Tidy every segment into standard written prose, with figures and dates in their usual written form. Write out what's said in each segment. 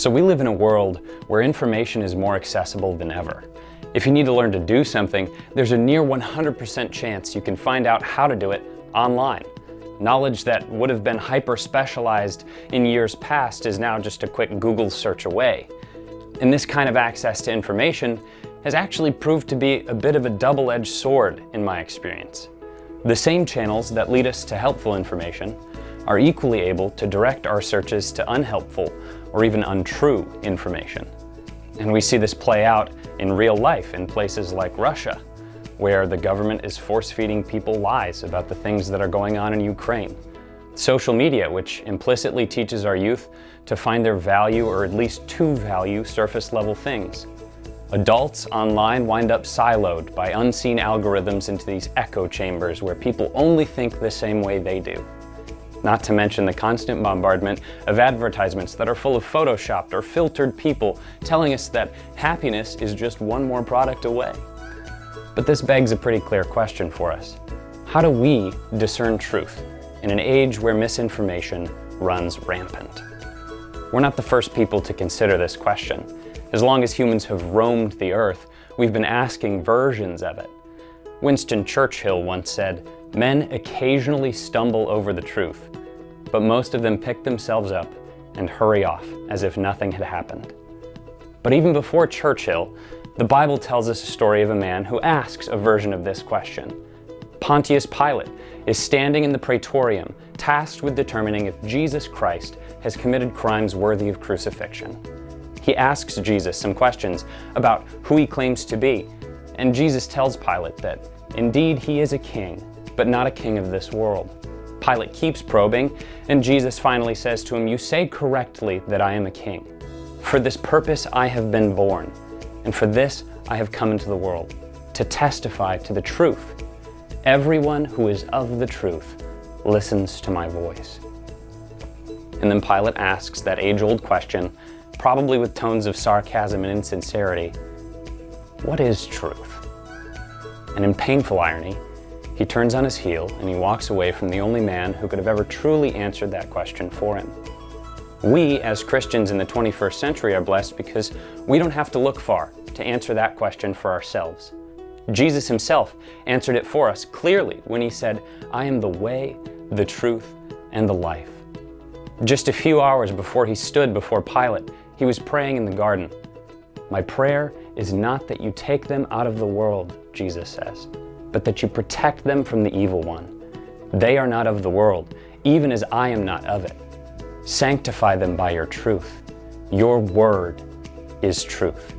So we live in a world where information is more accessible than ever. If you need to learn to do something, there's a near 100% chance you can find out how to do it online. Knowledge that would have been hyper-specialized in years past is now just a quick Google search away. And this kind of access to information has actually proved to be a bit of a double-edged sword in my experience. The same channels that lead us to helpful information are equally able to direct our searches to unhelpful or even untrue information. And we see this play out in real life in places like Russia, where the government is force-feeding people lies about the things that are going on in Ukraine. Social media, which implicitly teaches our youth to find their value or at least to value surface-level things. Adults online wind up siloed by unseen algorithms into these echo chambers where people only think the same way they do. Not to mention the constant bombardment of advertisements that are full of photoshopped or filtered people telling us that happiness is just one more product away. But this begs a pretty clear question for us. How do we discern truth in an age where misinformation runs rampant? We're not the first people to consider this question. As long as humans have roamed the earth, we've been asking versions of it. Winston Churchill once said, "Men occasionally stumble over the truth, but most of them pick themselves up and hurry off as if nothing had happened." But even before Churchill, the Bible tells us a story of a man who asks a version of this question. Pontius Pilate is standing in the Praetorium, tasked with determining if Jesus Christ has committed crimes worthy of crucifixion. He asks Jesus some questions about who he claims to be, and Jesus tells Pilate that indeed he is a king, but not a king of this world. Pilate keeps probing, and Jesus finally says to him, "You say correctly that I am a king. For this purpose I have been born, and for this I have come into the world, to testify to the truth. Everyone who is of the truth listens to my voice." And then Pilate asks that age-old question, probably with tones of sarcasm and insincerity, what is truth? And in painful irony, he turns on his heel and he walks away from the only man who could have ever truly answered that question for him. We, as Christians in the 21st century, are blessed because we don't have to look far to answer that question for ourselves. Jesus himself answered it for us clearly when he said, "I am the way, the truth, and the life." Just a few hours before he stood before Pilate, he was praying in the garden. "My prayer is not that you take them out of the world," Jesus says, "but that you protect them from the evil one. They are not of the world, even as I am not of it. Sanctify them by your truth. Your word is truth."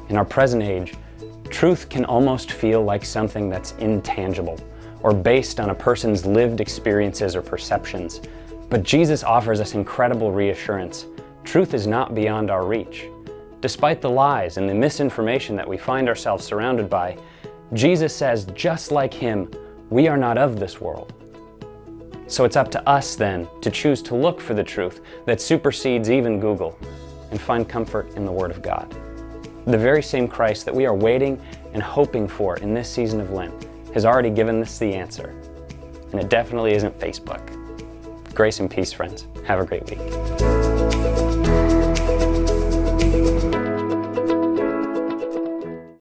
In our present age, truth can almost feel like something that's intangible or based on a person's lived experiences or perceptions. But Jesus offers us incredible reassurance. Truth is not beyond our reach. Despite the lies and the misinformation that we find ourselves surrounded by, Jesus says, just like him, we are not of this world. So it's up to us then to choose to look for the truth that supersedes even Google and find comfort in the Word of God. The very same Christ that we are waiting and hoping for in this season of Lent has already given us the answer. And it definitely isn't Facebook. Grace and peace, friends. Have a great week.